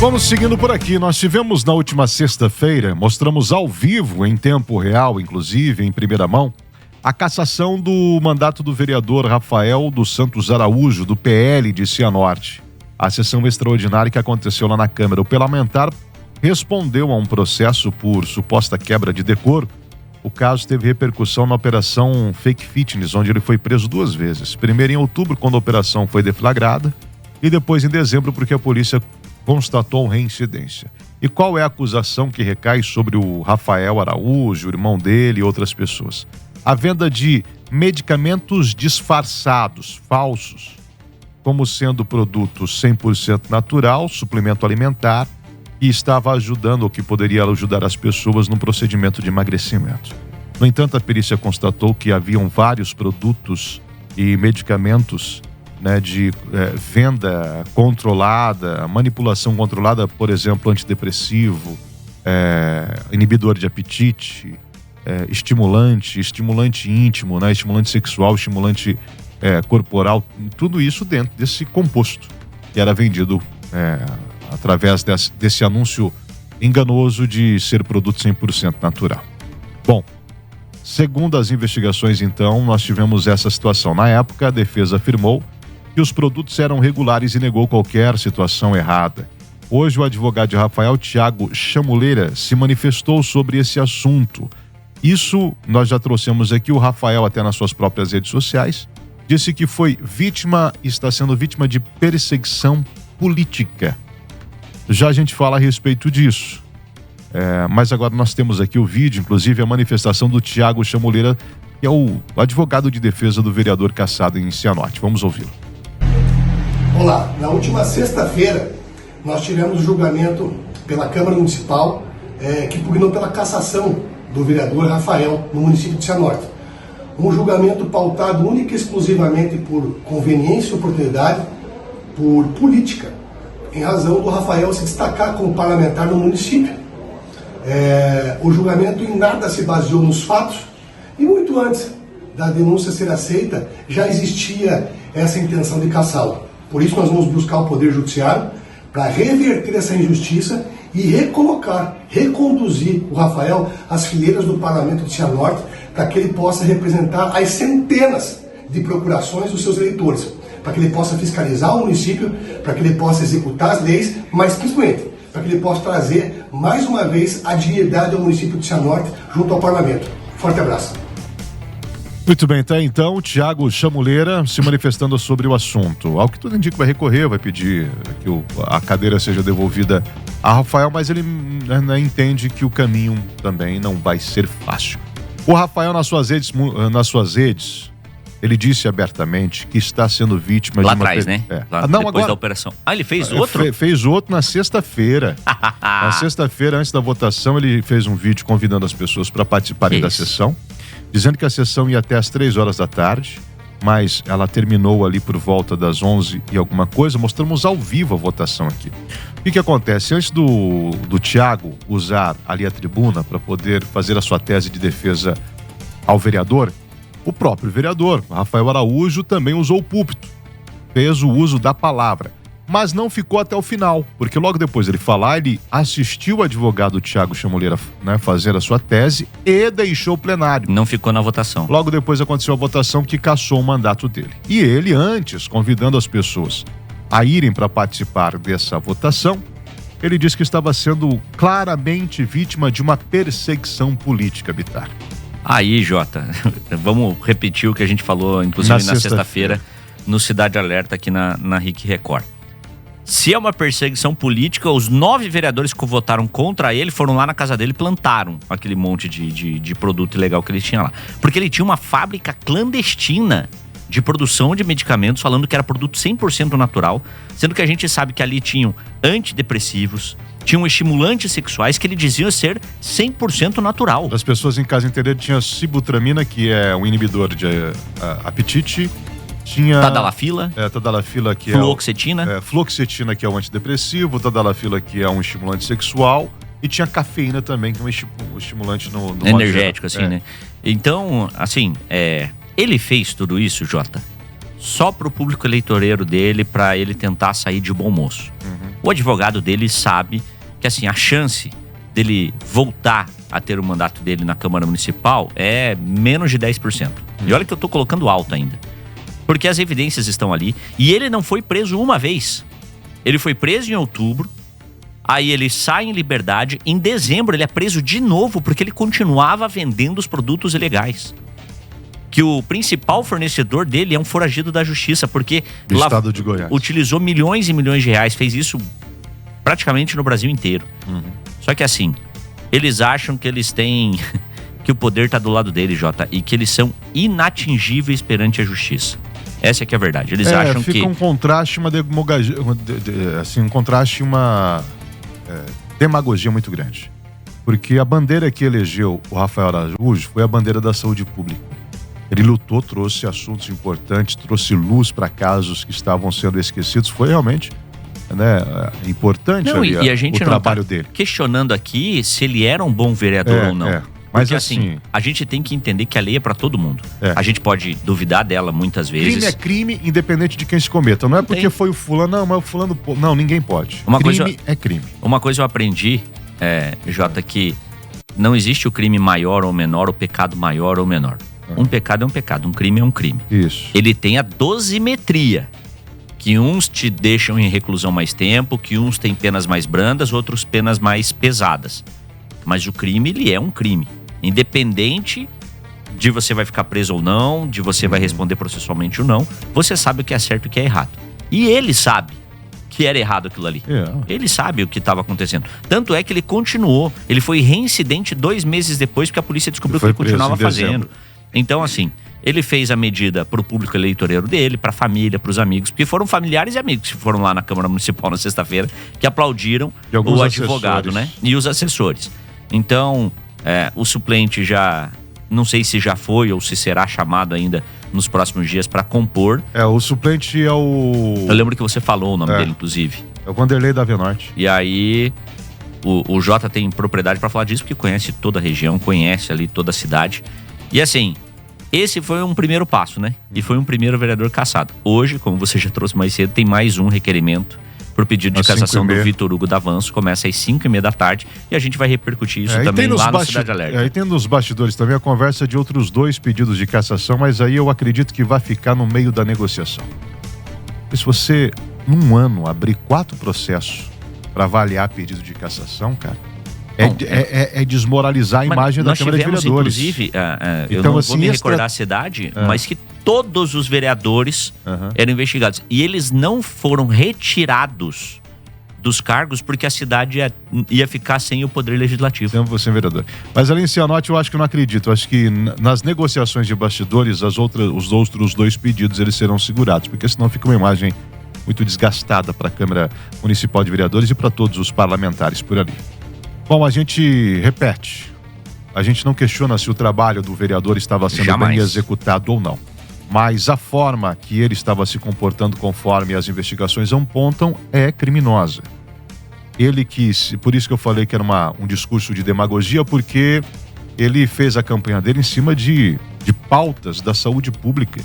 Vamos seguindo por aqui. Nós tivemos na última sexta-feira, mostramos ao vivo, em tempo real, inclusive, em primeira mão, a cassação do mandato do vereador Rafael dos Santos Araújo, do PL de Cianorte. A sessão extraordinária que aconteceu lá na Câmara. O parlamentar respondeu a um processo por suposta quebra de decoro. O caso teve repercussão na operação Fake Fitness, onde ele foi preso 2 vezes. Primeiro em outubro, quando a operação foi deflagrada, e depois em dezembro, porque a polícia constatou reincidência. E qual é a acusação que recai sobre o Rafael Araújo, o irmão dele e outras pessoas? A venda de medicamentos disfarçados, falsos, como sendo produto 100% natural, suplemento alimentar, que estava ajudando ou que poderia ajudar as pessoas no procedimento de emagrecimento. No entanto, a perícia constatou que haviam vários produtos e medicamentos de venda controlada, manipulação controlada, por exemplo, antidepressivo, inibidor de apetite, estimulante íntimo, estimulante sexual, estimulante corporal, tudo isso dentro desse composto que era vendido através desse anúncio enganoso de ser produto 100% natural. Bom, segundo as investigações, então, nós tivemos essa situação. Na época, a defesa afirmou que os produtos eram regulares e negou qualquer situação errada. Hoje, o advogado de Rafael, Tiago Chamuleira, se manifestou sobre esse assunto. Isso nós já trouxemos aqui. O Rafael, até nas suas próprias redes sociais, disse que está sendo vítima de perseguição política. Já a gente fala a respeito disso. Mas agora nós temos aqui o vídeo, inclusive a manifestação do Tiago Chamuleira, que é o advogado de defesa do vereador cassado em Cianorte. Vamos ouvi-lo. Olá, na última sexta-feira nós tivemos o julgamento pela Câmara Municipal que pugnou pela cassação do vereador Rafael no município de Cianorte. Um julgamento pautado única e exclusivamente por conveniência e oportunidade, por política, em razão do Rafael se destacar como parlamentar no município. O julgamento em nada se baseou nos fatos e muito antes da denúncia ser aceita já existia essa intenção de cassá-lo. Por isso nós vamos buscar o Poder Judiciário para reverter essa injustiça e reconduzir o Rafael às fileiras do Parlamento de Cianorte para que ele possa representar as centenas de procurações dos seus eleitores, para que ele possa fiscalizar o município, para que ele possa executar as leis, mas principalmente para que ele possa trazer mais uma vez a dignidade ao município de Cianorte junto ao Parlamento. Forte abraço. Muito bem, tá então o Tiago Chamuleira se manifestando sobre o assunto. Ao que tudo indica, vai recorrer, vai pedir que a cadeira seja devolvida a Rafael, mas ele entende que o caminho também não vai ser fácil. O Rafael, nas suas redes, ele disse abertamente que está sendo vítima lá de uma... atrás, né? Depois da operação. Ele fez outro? Fez outro na sexta-feira. Na sexta-feira, antes da votação, ele fez um vídeo convidando as pessoas para participarem da sessão, dizendo que a sessão ia até às 3 horas da tarde, mas ela terminou ali por volta das 11 e alguma coisa. Mostramos ao vivo a votação aqui. O que acontece? Antes do Tiago usar ali a tribuna para poder fazer a sua tese de defesa ao vereador, o próprio vereador, Rafael Araújo, também usou o púlpito, fez o uso da palavra, mas não ficou até o final, porque logo depois ele falar, ele assistiu o advogado Tiago Chamuleira fazer a sua tese e deixou o plenário. Não ficou na votação. Logo depois aconteceu a votação que cassou o mandato dele. E ele, antes, convidando as pessoas a irem para participar dessa votação, ele disse que estava sendo claramente vítima de uma perseguição política, Bitar. Aí, Jota, vamos repetir o que a gente falou, inclusive na sexta-feira, no Cidade Alerta, aqui na RIC Record. Se é uma perseguição política, os 9 vereadores que votaram contra ele foram lá na casa dele e plantaram aquele monte de produto ilegal que ele tinha lá. Porque ele tinha uma fábrica clandestina de produção de medicamentos, falando que era produto 100% natural, sendo que a gente sabe que ali tinham antidepressivos, tinham estimulantes sexuais que ele dizia ser 100% natural. As pessoas em casa entenderam, tinha sibutramina, que é um inibidor de apetite, tinha... Tadalafila. Tadalafila, que fluoxetina. Fluoxetina, que é um antidepressivo, tadalafila, que é um estimulante sexual, e tinha cafeína também, que é um estimulante no energético, assim, né? Então, assim, ele fez tudo isso, Jota, só pro público eleitoreiro dele, pra ele tentar sair de bom moço. Uhum. O advogado dele sabe que, assim, a chance dele voltar a ter o mandato dele na Câmara Municipal é menos de 10%. E olha que eu tô colocando alto ainda. Porque as evidências estão ali. E ele não foi preso uma vez. Ele foi preso em outubro. Aí ele sai em liberdade. Em dezembro ele é preso de novo porque ele continuava vendendo os produtos ilegais. Que o principal fornecedor dele é um foragido da justiça. Porque do estado de Goiás. Utilizou milhões e milhões de reais. Fez isso praticamente no Brasil inteiro. Só que assim, eles acham que eles têm... que o poder tá do lado deles, Jota. E que eles são inatingíveis perante a justiça. Essa é que é a verdade. Eles acham fica que... um contraste, uma demagogia muito grande. Porque a bandeira que elegeu o Rafael Araújo foi a bandeira da saúde pública. Ele lutou, trouxe assuntos importantes, trouxe luz para casos que estavam sendo esquecidos. Foi realmente... importante e a gente o trabalho dele. Questionando aqui se ele era um bom vereador ou não. Mas porque assim, a gente tem que entender que a lei é pra todo mundo. A gente pode duvidar dela muitas vezes. Crime é crime, independente de quem se cometa. Não é porque foi o fulano, não, mas o fulano... Não, ninguém pode. Crime é crime. Uma coisa eu aprendi, Jota, que não existe o crime maior ou menor, o pecado maior ou menor. Um pecado é um pecado, um crime é um crime. Isso. Ele tem a dosimetria. Que uns te deixam em reclusão mais tempo, que uns têm penas mais brandas, outros penas mais pesadas. Mas o crime, ele é um crime. Independente de você vai ficar preso ou não, de você vai responder processualmente ou não, você sabe o que é certo e o que é errado. E ele sabe que era errado aquilo ali. Ele sabe o que estava acontecendo. Tanto é que ele continuou. Ele foi reincidente 2 meses depois, porque a polícia descobriu que ele continuava fazendo. Então, assim... Ele fez a medida para o público eleitoreiro dele, para a família, para os amigos, porque foram familiares e amigos que foram lá na Câmara Municipal na sexta-feira, que aplaudiram o advogado, né? E os assessores. Então, o suplente já, não sei se já foi ou se será chamado ainda nos próximos dias para compor. O suplente é o... Eu lembro que você falou o nome dele, inclusive. É o Vanderlei da Avenorte. E aí, o Jota tem propriedade para falar disso, porque conhece toda a região, conhece ali toda a cidade. E assim... Esse foi um primeiro passo, né? E foi um primeiro vereador cassado. Hoje, como você já trouxe mais cedo, tem mais um requerimento pro pedido de cassação do Vitor Hugo D'Avanço. Começa às 5h30 da tarde e a gente vai repercutir isso também lá no Cidade Alerta. Aí tem nos bastidores também a conversa de outros 2 pedidos de cassação, mas aí eu acredito que vai ficar no meio da negociação. E se você, num ano, abrir 4 processos para avaliar pedido de cassação, cara... É desmoralizar a imagem da Câmara de Vereadores. Inclusive, eu não vou me recordar a cidade, mas que todos os vereadores eram investigados. E eles não foram retirados dos cargos porque a cidade ia ficar sem o poder legislativo. Sem vereador. Mas além de Cianorte, eu acho que não acredito. Eu acho que nas negociações de bastidores, os outros 2 pedidos eles serão segurados, porque senão fica uma imagem muito desgastada para a Câmara Municipal de Vereadores e para todos os parlamentares por ali. Bom, a gente repete. A gente não questiona se o trabalho do vereador estava sendo bem executado ou não. Mas a forma que ele estava se comportando conforme as investigações apontam é criminosa. Ele quis, por isso que eu falei que era um discurso de demagogia, porque ele fez a campanha dele em cima de pautas da saúde pública,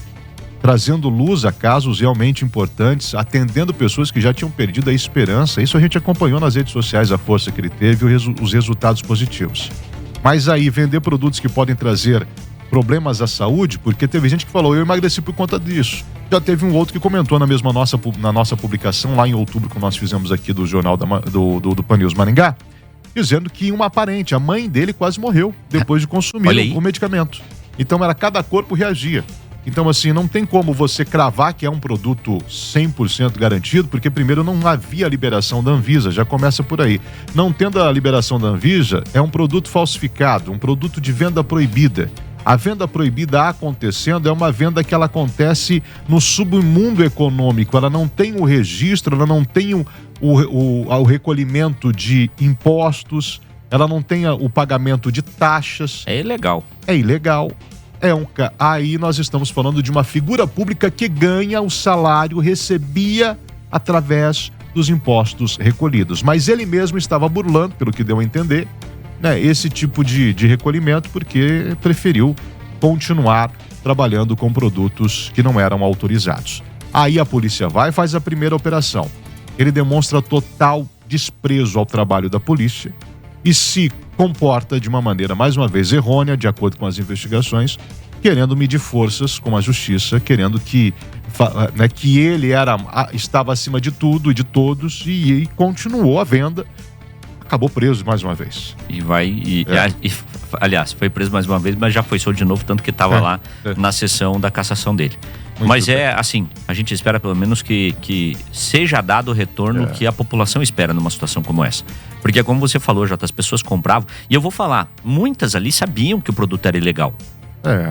trazendo luz a casos realmente importantes, atendendo pessoas que já tinham perdido a esperança. Isso a gente acompanhou nas redes sociais, a força que ele teve e os resultados positivos. Mas aí, vender produtos que podem trazer problemas à saúde, porque teve gente que falou, eu emagreci por conta disso. Já teve um outro que comentou na nossa publicação, lá em outubro, que nós fizemos aqui do jornal do Pan News Maringá, dizendo que uma parente, a mãe dele, quase morreu depois de consumir o medicamento. Então, cada corpo reagia. Então, assim, não tem como você cravar que é um produto 100% garantido, porque primeiro não havia a liberação da Anvisa, já começa por aí. Não tendo a liberação da Anvisa, é um produto falsificado, um produto de venda proibida. A venda proibida acontecendo é uma venda que ela acontece no submundo econômico, ela não tem o registro, ela não tem o recolhimento de impostos, ela não tem o pagamento de taxas. É ilegal. É ilegal. Aí nós estamos falando de uma figura pública que ganha o salário, recebia através dos impostos recolhidos. Mas ele mesmo estava burlando, pelo que deu a entender, esse tipo de recolhimento, porque preferiu continuar trabalhando com produtos que não eram autorizados. Aí a polícia vai e faz a primeira operação. ele demonstra total desprezo ao trabalho da polícia e se comporta de uma maneira, mais uma vez, errônea, de acordo com as investigações, querendo medir forças com a justiça, querendo que ele estava acima de tudo e de todos e continuou a venda. Acabou preso mais uma vez. Aliás, foi preso mais uma vez, mas já foi solto de novo, tanto que estava lá na sessão da cassação dele. Mas assim, a gente espera pelo menos que seja dado o retorno que a população espera numa situação como essa. Porque como você falou, Jota, as pessoas compravam, e eu vou falar, muitas ali sabiam que o produto era ilegal.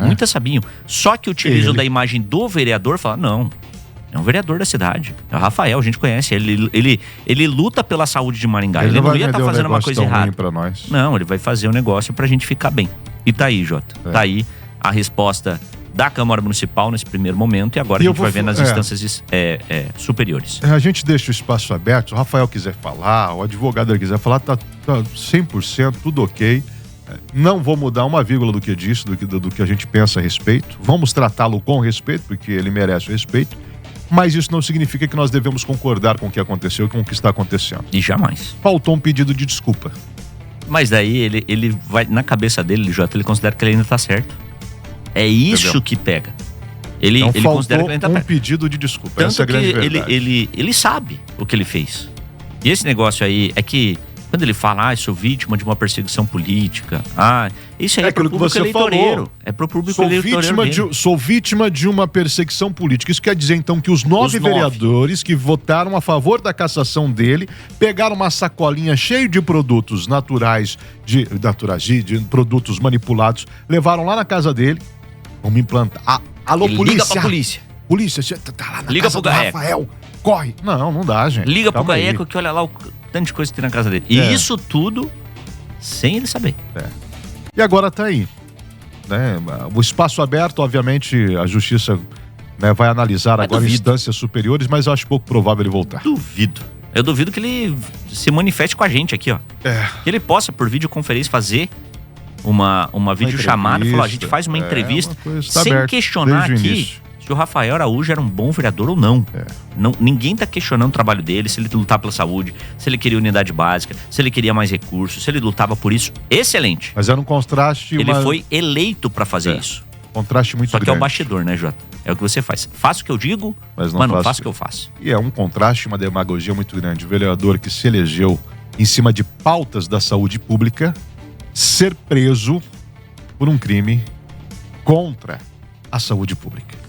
Muitas sabiam. Só que utilizam da imagem do vereador, falar, não, é um vereador da cidade. É o Rafael, a gente conhece. Ele luta pela saúde de Maringá. Ele não ia estar fazendo uma coisa errada. Não, ele vai fazer um negócio pra gente ficar bem. E tá aí, Jota. Tá aí a resposta da Câmara Municipal nesse primeiro momento. E agora a gente vai ver nas instâncias superiores. A gente deixa o espaço aberto. Se o Rafael quiser falar, o advogado quiser falar, tá 100%, tudo ok. Não vou mudar uma vírgula do que disse, do que a gente pensa a respeito. Vamos tratá-lo com respeito, porque ele merece o respeito. Mas isso não significa que nós devemos concordar com o que aconteceu e com o que está acontecendo. E jamais. Faltou um pedido de desculpa. Mas daí ele vai, na cabeça dele, Jota, ele considera que ele ainda está certo. É isso Entendeu? Que pega. Ele considera que ele ainda tá certo. Pedido de desculpa. Tanto essa é a grande verdade. Ele sabe o que ele fez. E esse negócio aí é que quando ele fala, sou vítima de uma perseguição política, isso aí é pro público eleitoreiro. É pro público eleitoreiro. Sou vítima de uma perseguição política. Isso quer dizer, então, que os nove vereadores que votaram a favor da cassação dele pegaram uma sacolinha cheia de produtos naturais, de produtos manipulados, levaram lá na casa dele, vamos implantar. Alô, polícia! Liga pra polícia. Polícia, você tá lá na Liga casa do Rafael. Corre. Não dá, gente. Liga pro Gaeco que olha lá o tanto de coisa que tem na casa dele. E isso tudo sem ele saber. E agora tá aí. Né? O espaço aberto, obviamente, a justiça vai analisar agora instâncias superiores, mas eu acho pouco provável ele voltar. Duvido. Eu duvido que ele se manifeste com a gente aqui, ó. Que ele possa, por videoconferência, fazer uma videochamada e falar, a gente faz uma entrevista sem questionar aqui se o Rafael Araújo era um bom vereador ou não. Ninguém tá questionando o trabalho dele, se ele lutava pela saúde, se ele queria unidade básica, se ele queria mais recursos, se ele lutava por isso. Excelente. Mas era um contraste... Ele foi eleito pra fazer isso. Contraste muito grande. Só que é o bastidor, né, Jota? É o que você faz. Faço o que eu digo, mas não faço o que eu faço. E é um contraste, uma demagogia muito grande. O vereador que se elegeu em cima de pautas da saúde pública ser preso por um crime contra a saúde pública.